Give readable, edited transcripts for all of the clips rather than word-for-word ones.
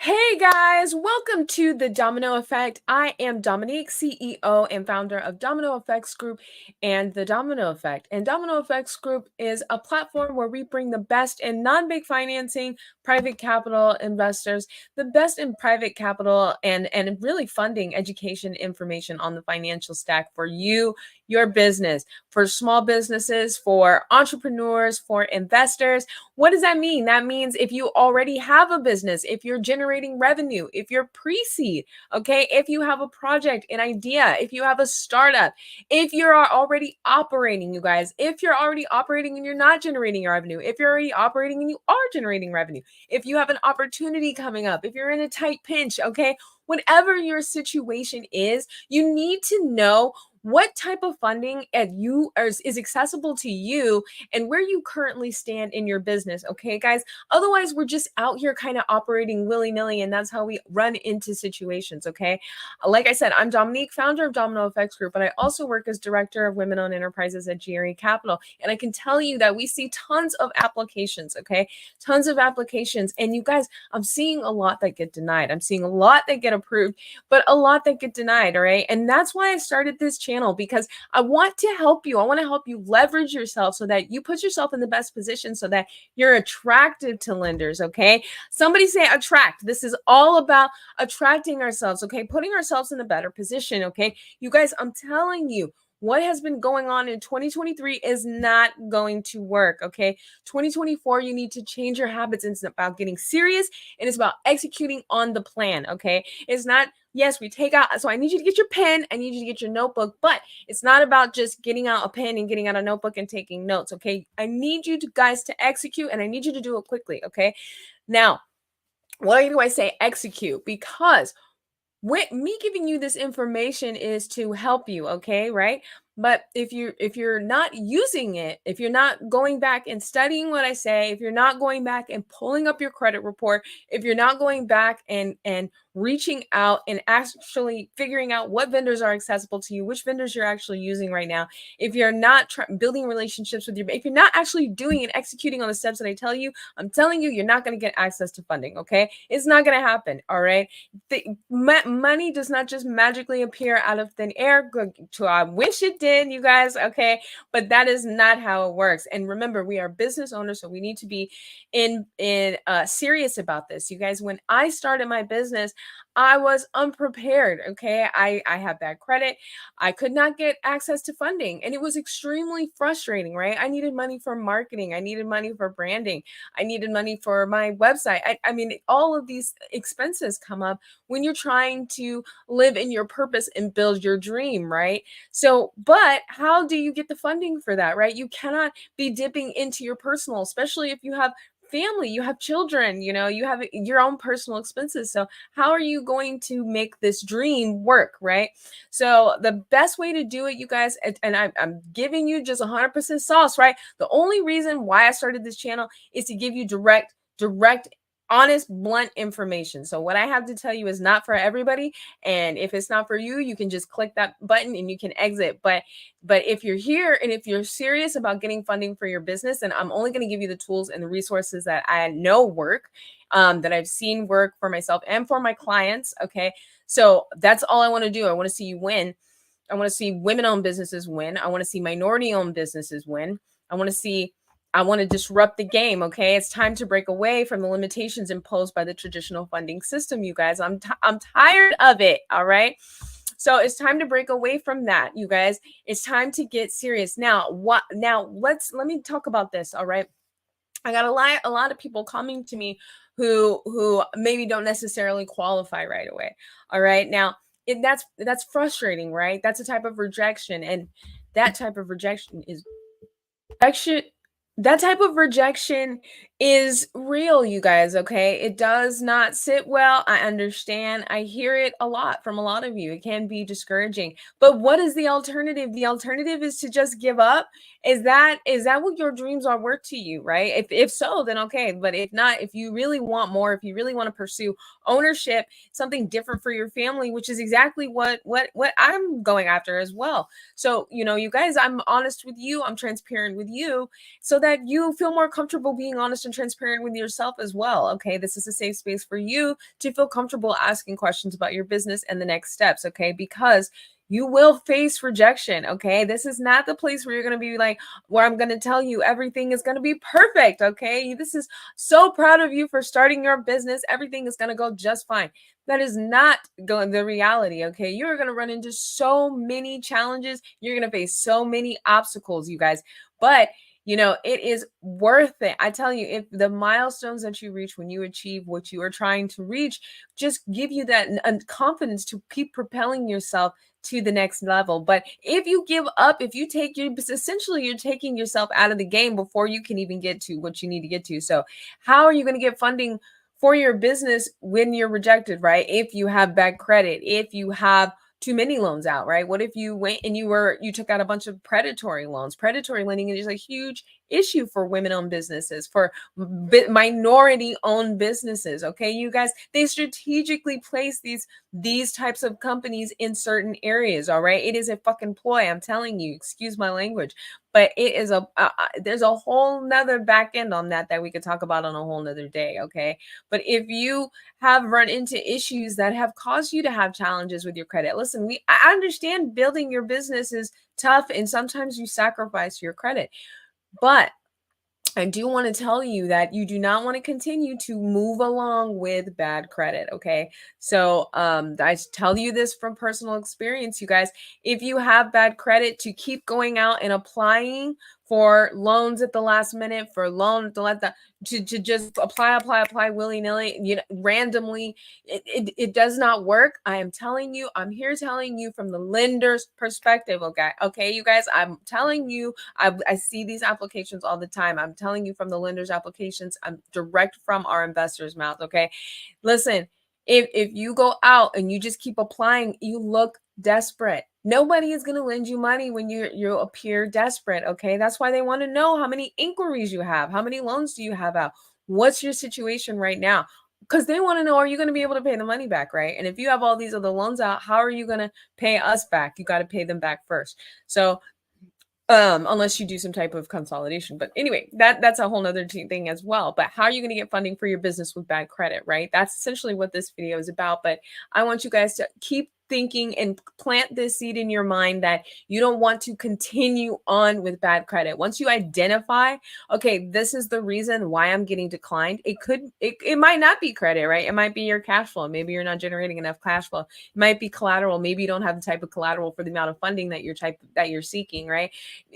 Hey guys, welcome to the Domino Effect. I am Dominique, CEO and founder of Domino Effects Group and the Domino Effect. And Domino Effects Group is a platform where we bring the best in non-bank financing, private capital investors, the best in private capital and really funding education information on the financial stack for you, your business, for small businesses, for entrepreneurs, for investors. What does that mean? That means if you already have a business, if you're generating revenue, if you're pre-seed, okay, if you have a project, an idea, if you have a startup, if you're already operating, you guys, if you're already operating and you're not generating revenue, if you're already operating and you are generating revenue, if you have an opportunity coming up, if you're in a tight pinch, okay, whatever your situation is, you need to know what type of funding is accessible to you and where you currently stand in your business. Okay, guys. Otherwise, we're just out here kind of operating willy-nilly, and that's how we run into situations. Okay. Like I said, I'm Dominique, founder of Domino Effects Group, but I also work as director of women-owned enterprises at GRE Capital. And I can tell you that we see tons of applications. Okay. Tons of applications. And you guys, I'm seeing a lot that get denied. I'm seeing a lot that get approved, but a lot that get denied. All right. And that's why I started this channel, because I want to help you. I want to help you leverage yourself so that you put yourself in the best position so that you're attractive to lenders. Okay. Somebody say attract. This is all about attracting ourselves. Okay. Putting ourselves in a better position. Okay. You guys, I'm telling you, what has been going on in 2023 is not going to work. Okay. 2024, you need to change your habits. It's about getting serious and it's about executing on the plan. Okay. It's not, yes, we take out. So I need you to get your pen. I need you to get your notebook, but it's not about just getting out a pen and getting out a notebook and taking notes. Okay. I need you guys to execute and I need you to do it quickly. Okay. Now, why do I say execute? Because me giving you this information is to help you, okay, right? But if you're not using it, if you're not going back and studying what I say, if you're not going back and pulling up your credit report, if you're not going back and reaching out and actually figuring out what vendors are accessible to you, which vendors you're actually using right now, if you're not building relationships with if you're not actually doing and executing on the steps that I tell you, I'm telling you, you're not going to get access to funding, okay? It's not going to happen, all right? Money does not just magically appear out of thin air. I wish it did, you guys, okay? But that is not how it works. And remember, we are business owners, so we need to be serious about this. You guys, when I started my business, I was unprepared, okay? I had bad credit. I could not get access to funding, and it was extremely frustrating, right? I needed money for marketing. I needed money for branding. I needed money for my website. I mean, all of these expenses come up when you're trying to live in your purpose and build your dream, right? So, but how do you get the funding for that, right? You cannot be dipping into your personal, especially if you have family, you have children, you have your own personal expenses. So how are you going to make this dream work, right? So the best way to do it, you guys, and I'm giving you just 100% sauce, right? The only reason why I started this channel is to give you direct, honest, blunt information. So what I have to tell you is not for everybody. And if it's not for you, you can just click that button and you can exit. But if you're here and if you're serious about getting funding for your business, then I'm only going to give you the tools and the resources that I know work, that I've seen work for myself and for my clients. Okay. So that's all I want to do. I want to see you win. I want to see women-owned businesses win. I want to see minority-owned businesses win. I want to disrupt the game. Okay. It's time to break away from the limitations imposed by the traditional funding system, you guys. I'm tired of it. All right. So it's time to break away from that, you guys. It's time to get serious. Now, let me talk about this. All right. I got a lot of people coming to me who maybe don't necessarily qualify right away. All right. Now, that's frustrating, right? That's a type of rejection. And that type of rejection is rejection that type of rejection is real, you guys, okay? It does not sit well. I understand. I hear it a lot from a lot of you. It can be discouraging. But what is the alternative? The alternative is to just give up. Is that what your dreams are worth to you, right? If so, then okay. But if not, if you really want more, if you really want to pursue ownership, something different for your family, which is exactly what I'm going after as well. So, you guys, I'm honest with you. I'm transparent with you so that you feel more comfortable being honest honest and transparent with yourself as well. Okay, this is a safe space for you to feel comfortable asking questions about your business and the next steps. Okay, because you will face rejection. Okay, this is not the place where you're going to be like, where I'm going to tell you everything is going to be perfect. Okay, this is so proud of you for starting your business. Everything is going to go just fine. That is not going the reality. Okay, you're going to run into so many challenges. You're going to face so many obstacles, you guys. But it is worth it. I tell you, if the milestones that you reach when you achieve what you are trying to reach just give you that confidence to keep propelling yourself to the next level. But if you give up, if you take essentially you're taking yourself out of the game before you can even get to what you need to get to. So how are you going to get funding for your business when you're rejected, right? If you have bad credit, if you have too many loans out, right? What if you went and you took out a bunch of predatory loans? Predatory lending is a huge issue for women-owned businesses, for minority-owned businesses. Okay, you guys, they strategically place these types of companies in certain areas. All right, it is a fucking ploy. I'm telling you. Excuse my language, but it is there's a whole nother back end on that we could talk about on a whole nother day. Okay, but if you have run into issues that have caused you to have challenges with your credit, listen, I understand building your business is tough and sometimes you sacrifice your credit. But I do want to tell you that you do not want to continue to move along with bad credit. Okay. So I tell you this from personal experience, you guys. If you have bad credit, to keep going out and applying for loans at the last minute, for loan to just apply willy-nilly, randomly, it does not work. I am telling you, I'm here telling you from the lender's perspective. Okay, you guys, I'm telling you, I see these applications all the time. I'm telling you from the lender's applications. I'm direct from our investor's mouth. Okay, listen, if you go out and you just keep applying, you look desperate. Nobody is going to lend you money when you appear desperate. Okay, that's why they want to know how many inquiries you have, how many loans do you have out, what's your situation right now, because they want to know, are you going to be able to pay the money back, right? And if you have all these other loans out, how are you going to pay us back? You got to pay them back first. So unless you do some type of consolidation. But anyway, that's a whole nother thing as well. But how are you going to get funding for your business with bad credit, right? That's essentially what this video is about. But I want you guys to keep thinking and plant this seed in your mind that you don't want to continue on with bad credit. Once you identify, okay, this is the reason why I'm getting declined. It might not be credit, right? It might be your cash flow. Maybe you're not generating enough cash flow. It might be collateral. Maybe you don't have the type of collateral for the amount of funding that you're seeking, right?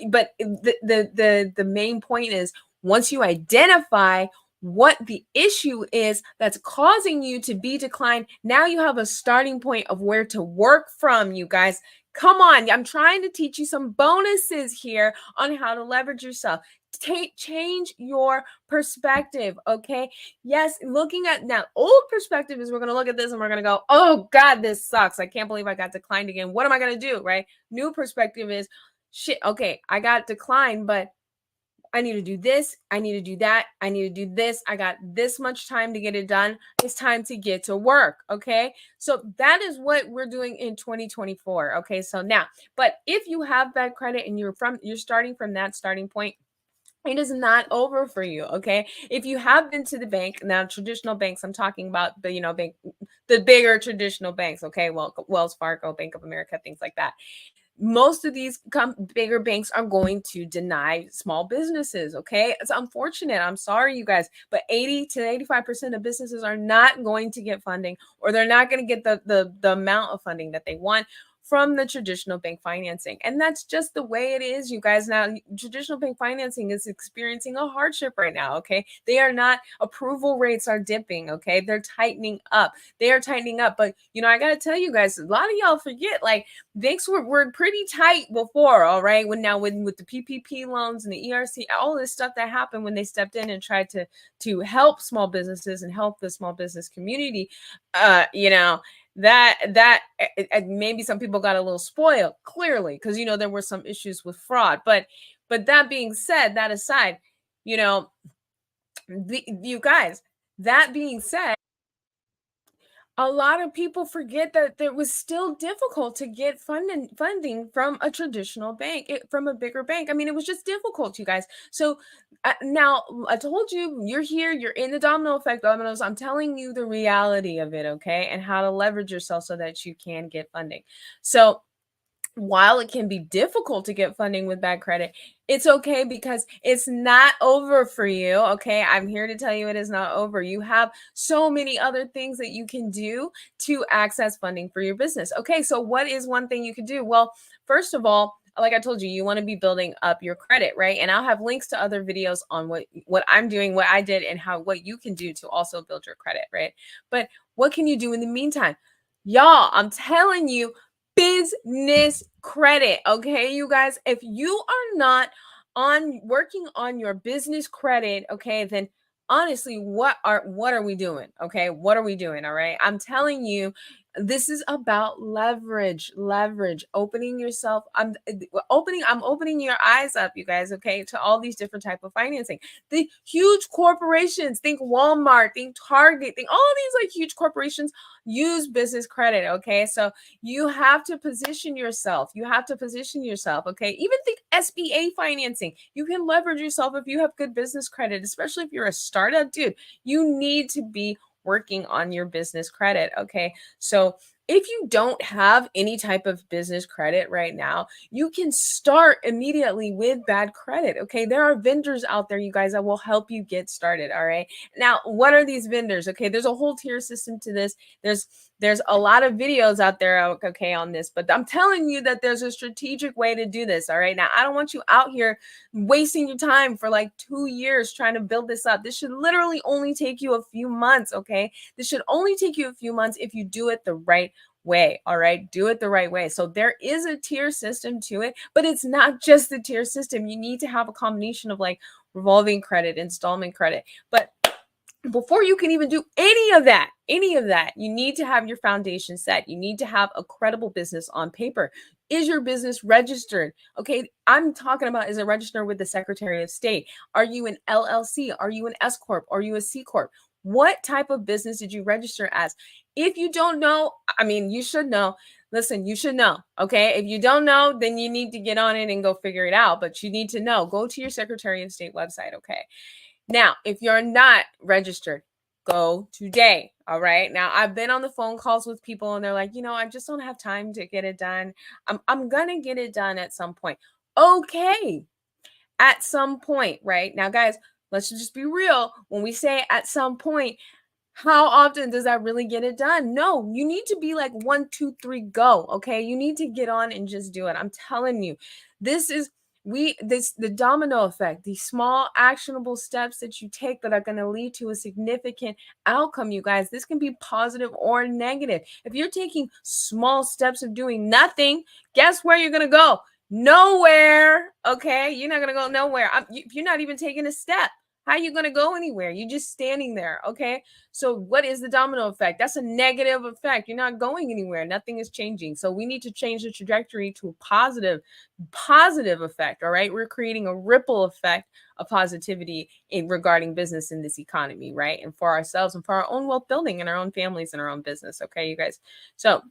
But the main point is, once you identify what the issue is that's causing you to be declined, now you have a starting point of where to work from, you guys. Come on, I'm trying to teach you some bonuses here on how to leverage yourself. Change your perspective. Okay, yes, looking at now old perspective is, we're going to look at this and we're going to go, oh God, this sucks. I can't believe I got declined again. What am I going to do? Right? New perspective is, shit, okay, I got declined, but I need to do this. I need to do that. I need to do this. I got this much time to get it done. It's time to get to work. Okay. So that is what we're doing in 2024. Okay. So now, but if you have bad credit and you're starting from that starting point, it is not over for you. Okay. If you have been to the bank, now traditional banks, I'm talking about the bigger traditional banks. Okay. Well, Wells Fargo, Bank of America, things like that. Most of these bigger banks are going to deny small businesses. Okay. It's unfortunate. I'm sorry, you guys, but 80 to 85% of businesses are not going to get funding, or they're not going to get the amount of funding that they want from the traditional bank financing. And that's just the way it is, you guys. Now, traditional bank financing is experiencing a hardship right now. Okay. Approval rates are dipping. Okay. They're tightening up. They are tightening up. But, I got to tell you guys, a lot of y'all forget, like, banks were pretty tight before. All right. With the PPP loans and the ERC, all this stuff that happened when they stepped in and tried to help small businesses and help the small business community, that maybe some people got a little spoiled, clearly, because there were some issues with fraud. But that being said, that aside, you guys, that being said, A lot of people forget that it was still difficult to get funding from a traditional bank, from a bigger bank. I mean, it was just difficult, you guys. So now I told you, you're here, you're in the domino effect, dominoes. I'm telling you the reality of it, okay, and how to leverage yourself so that you can get funding. So while it can be difficult to get funding with bad credit, it's okay because it's not over for you. Okay. I'm here to tell you it is not over. You have so many other things that you can do to access funding for your business. Okay. So, what is one thing you could do? Well, first of all, like I told you, you want to be building up your credit, right? And I'll have links to other videos on what I'm doing, what I did, and how what you can do to also build your credit, right? But what can you do in the meantime? Y'all, I'm telling you, business credit. Okay, you guys, if you are not on working on your business credit, okay, then honestly, what are we doing? Okay, what are we doing? All right, I'm telling you, this is about leverage, opening yourself. I'm opening your eyes up, you guys, okay, to all these different type of financing. The huge corporations, think Walmart, think Target, think all these like huge corporations use business credit. Okay, so you have to position yourself. You have to position yourself. Okay. Even think SBA financing. You can leverage yourself if you have good business credit, especially if you're a startup, dude. You need to be working on your business credit. Okay. So if you don't have any type of business credit right now, you can start immediately with bad credit. Okay. There are vendors out there, you guys, that will help you get started. All right. Now, what are these vendors? Okay. There's a whole tier system to this. There's a lot of videos out there, okay, on this, but I'm telling you that there's a strategic way to do this. All right. Now, I don't want you out here wasting your time for like 2 years trying to build this up. This should literally only take you a few months. Okay. This should only take you a few months if you do it the right way. All right. Do it the right way. So there is a tier system to it, but it's not just the tier system. You need to have a combination of like revolving credit, installment credit. But before you can even do any of that, you need to have your foundation set. You need to have a credible business on paper. Is your business registered? Okay, I'm talking about, is it registered with the Secretary of State? Are you an LLC? Are you an S corp? Are you a C corp? What type of business did you register as? If you don't know, I mean, you should know. Listen, you should know. Okay, if you don't know, then you need to get on it and go figure it out. But you need to know. Go to your Secretary of State website. Okay. Now, if you're not registered, go today. All right. Now, I've been on the phone calls with people and they're like, I just don't have time to get it done. I'm going to get it done at some point. Okay. At some point, right? Now, guys, let's just be real. When we say at some point, how often does that really get it done? No, you need to be like 1, 2, 3, go. Okay. You need to get on and just do it. I'm telling you, this is the domino effect, these small actionable steps that you take that are going to lead to a significant outcome, you guys. This can be positive or negative. If you're taking small steps of doing nothing, guess where you're going to go? Nowhere. Okay. You're not going to go nowhere. You're not even taking a step. How are you going to go anywhere? You're just standing there. Okay. So, what is the domino effect? That's a negative effect. You're not going anywhere. Nothing is changing. So, we need to change the trajectory to a positive effect. All right. We're creating a ripple effect of positivity regarding business in this economy, right? And for ourselves and for our own wealth building and our own families and our own business. Okay, you guys. So,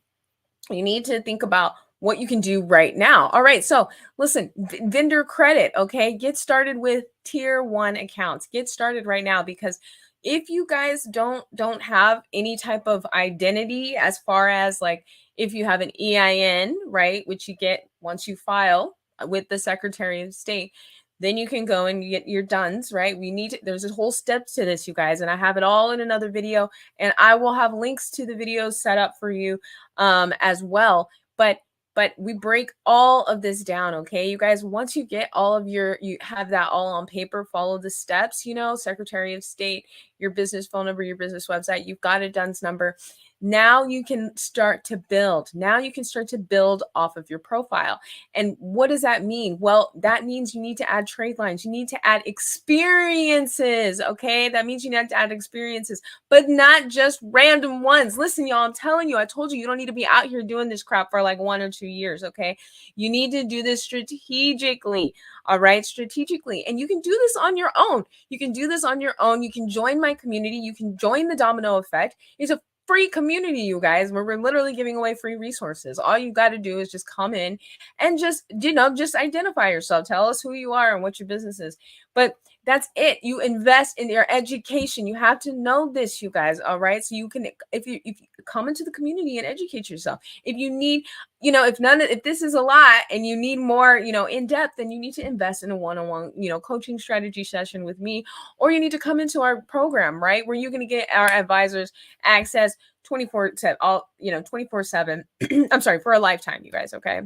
you need to think about what you can do right now. All right. So listen, vendor credit. Okay. Get started with tier 1 accounts. Get started right now, because if you guys don't have any type of identity, as far as like if you have an EIN, right, which you get once you file with the Secretary of State, then you can go and you get your duns, right? There's a whole steps to this, you guys, and I have it all in another video, and I will have links to the videos set up for you as well. But we break all of this down, okay, you guys. Once you get you have that all on paper, follow the steps, Secretary of State, your business phone number, your business website, you've got a DUNS number. Now you can start to build. Now you can start to build off of your profile. And what does that mean? Well, that means you need to add trade lines. You need to add experiences, okay? That means you need to add experiences, but not just random ones. Listen, y'all, I'm telling you, I told you, you don't need to be out here doing this crap for like 1 or 2 years, okay? You need to do this strategically, all right? Strategically. And you can do this on your own. You can do this on your own. You can join my community. You can join the Domino Effect. It's a free community, you guys, where we're literally giving away free resources. All you got to do is just come in and just, just identify yourself. Tell us who you are and what your business is. But that's it. You invest in your education. You have to know this, you guys. All right. So you can, if you come into the community and educate yourself. If you need, if this is a lot and you need more, in depth, then you need to invest in a one-on-one, coaching strategy session with me, or you need to come into our program, right? Where you're going to get our advisors access 24/7, 24/7. I'm sorry, for a lifetime, you guys. Okay.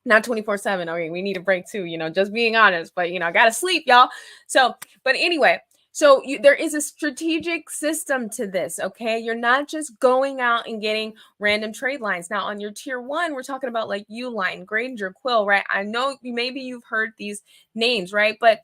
Not 24/7. I mean, we need a break too, just being honest, but I gotta sleep, y'all. So, but anyway, so there is a strategic system to this, okay? You're not just going out and getting random trade lines. Now, on your tier one, we're talking about like Uline, Granger, Quill, right? I know maybe you've heard these names, right? But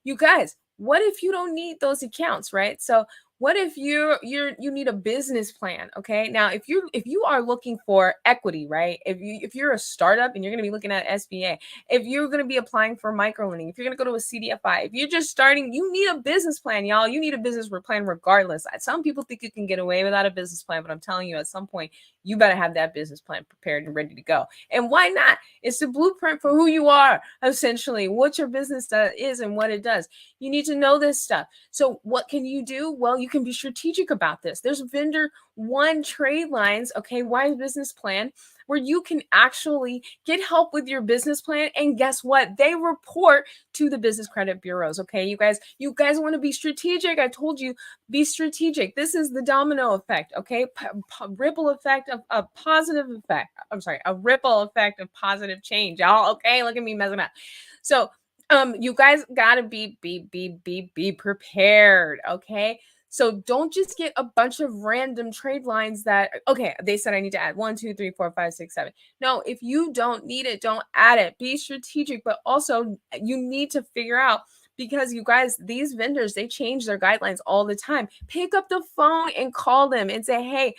you guys, what if you don't need those accounts, right? So what if you need a business plan? Okay. Now, if you are looking for equity, right? If you're a startup and you're going to be looking at SBA, if you're going to be applying for microlending, if you're going to go to a CDFI, if you're just starting, you need a business plan, y'all. You need a business plan regardless. Some people think you can get away without a business plan, but I'm telling you, at some point, you better have that business plan prepared and ready to go. And why not? It's the blueprint for who you are, essentially, what your business is and what it does. You need to know this stuff. So what can you do? Well, you can be strategic about this. There's vendor one trade lines, okay, wise business plan, where you can actually get help with your business plan. And guess what? They report to the business credit bureaus. Okay, you guys want to be strategic. I told you, be strategic. This is the domino effect. Okay, ripple effect of a positive effect. I'm sorry, a ripple effect of positive change, y'all. Okay, look at me messing up. So you guys gotta be prepared. Okay. So don't just get a bunch of random trade lines that, okay, they said I need to add 1, 2, 3, 4, 5, 6, 7. No, if you don't need it, don't add it. Be strategic, but also you need to figure out, because you guys, these vendors, they change their guidelines all the time. Pick up the phone and call them and say, hey,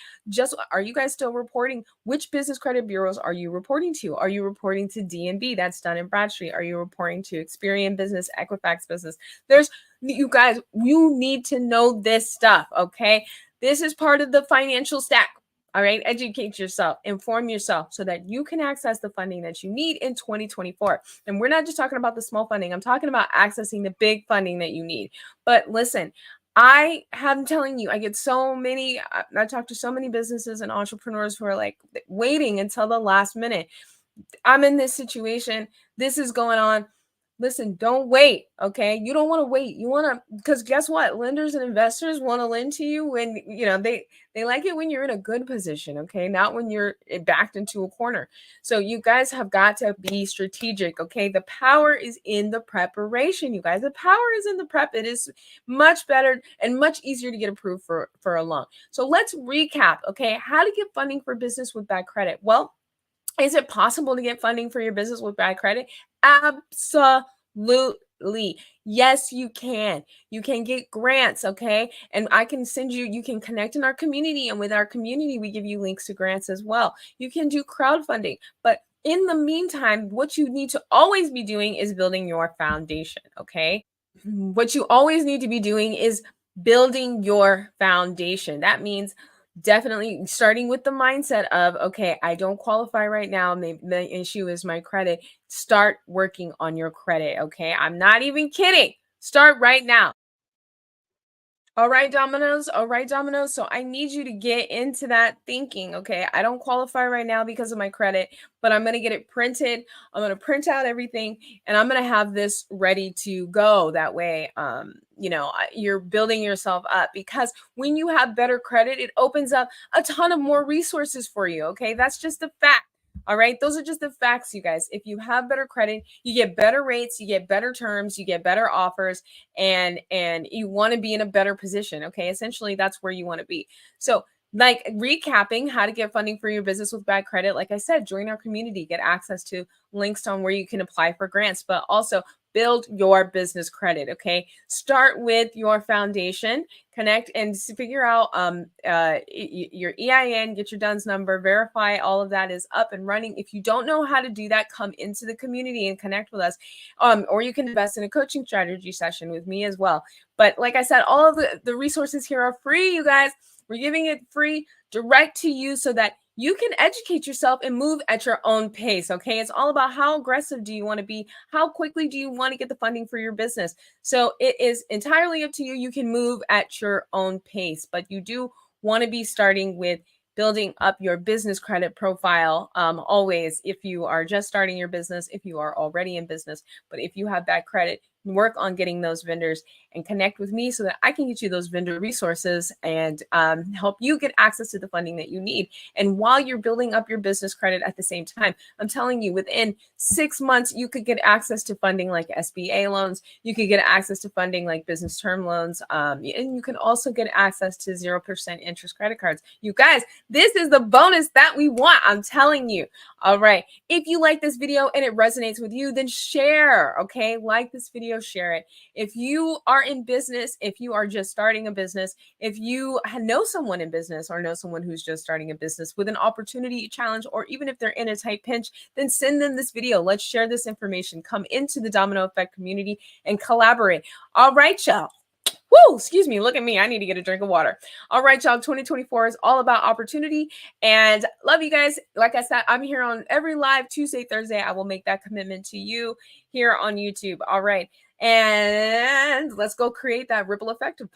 are you guys still reporting? Which business credit bureaus are you reporting to? Are you reporting to DNB? That's Dun & Bradstreet. Are you reporting to Experian Business, Equifax Business? You guys, you need to know this stuff, okay? This is part of the financial stack. All right, educate yourself, inform yourself so that you can access the funding that you need in 2024. And we're not just talking about the small funding. I'm talking about accessing the big funding that you need. But listen, I'm telling you, I talk to so many businesses and entrepreneurs who are like waiting until the last minute. I'm in this situation. This is going on. Listen, don't wait. Okay. You don't want to wait. You want to, because guess what? Lenders and investors want to lend to you when, they like it when you're in a good position. Okay. Not when you're backed into a corner. So you guys have got to be strategic. Okay. The power is in the preparation, you guys. The power is in the prep. It is much better and much easier to get approved for a loan. So let's recap. Okay. How to get funding for business with bad credit. Well, is it possible to get funding for your business with bad credit? Absolutely. Yes, you can. You can get grants, okay? And I can you can connect in our community, and with our community, we give you links to grants as well. You can do crowdfunding, but in the meantime, what you need to always be doing is building your foundation, okay? What you always need to be doing is building your foundation. That means definitely starting with the mindset of, okay, I don't qualify right now. Maybe the issue is my credit. Start working on your credit. Okay. I'm not even kidding. Start right now. All right, Dominoes. All right, Dominoes. So I need you to get into that thinking. Okay. I don't qualify right now because of my credit, but I'm going to get it printed. I'm going to print out everything and I'm going to have this ready to go. That way, you're building yourself up, because when you have better credit, it opens up a ton of more resources for you. Okay. That's just a fact. All right. Those are just the facts, you guys. If you have better credit, you get better rates, you get better terms, you get better offers, and you want to be in a better position. Okay. Essentially, that's where you want to be. So, like, recapping how to get funding for your business with bad credit, like I said, join our community, get access to links on where you can apply for grants, but also build your business credit. Okay. Start with your foundation, connect and figure out your EIN, get your DUNS number, verify all of that is up and running. If you don't know how to do that, come into the community and connect with us. Or you can invest in a coaching strategy session with me as well. But like I said, all of the resources here are free, you guys. We're giving it free, direct to you so that you can educate yourself and move at your own pace. Okay. It's all about how aggressive do you want to be? How quickly do you want to get the funding for your business? So it is entirely up to you. You can move at your own pace, but you do want to be starting with building up your business credit profile always. If you are just starting your business, if you are already in business, but if you have bad credit, work on getting those vendors and connect with me so that I can get you those vendor resources and help you get access to the funding that you need. And while you're building up your business credit at the same time, I'm telling you, within 6 months, you could get access to funding like SBA loans. You could get access to funding like business term loans. And you can also get access to 0% interest credit cards. You guys, this is the bonus that we want. I'm telling you. All right. If you like this video and it resonates with you, then share. Okay. Like this video, share it. If you are in business, if you are just starting a business, if you know someone in business or know someone who's just starting a business with an opportunity challenge, or even if they're in a tight pinch, then send them this video. Let's share this information. Come into the Domino Effect community and collaborate. All right, y'all. Woo, excuse me. Look at me. I need to get a drink of water. All right, y'all. 2024 is all about opportunity. And love you guys. Like I said, I'm here on every live Tuesday, Thursday. I will make that commitment to you here on YouTube. All right. And let's go create that ripple effect of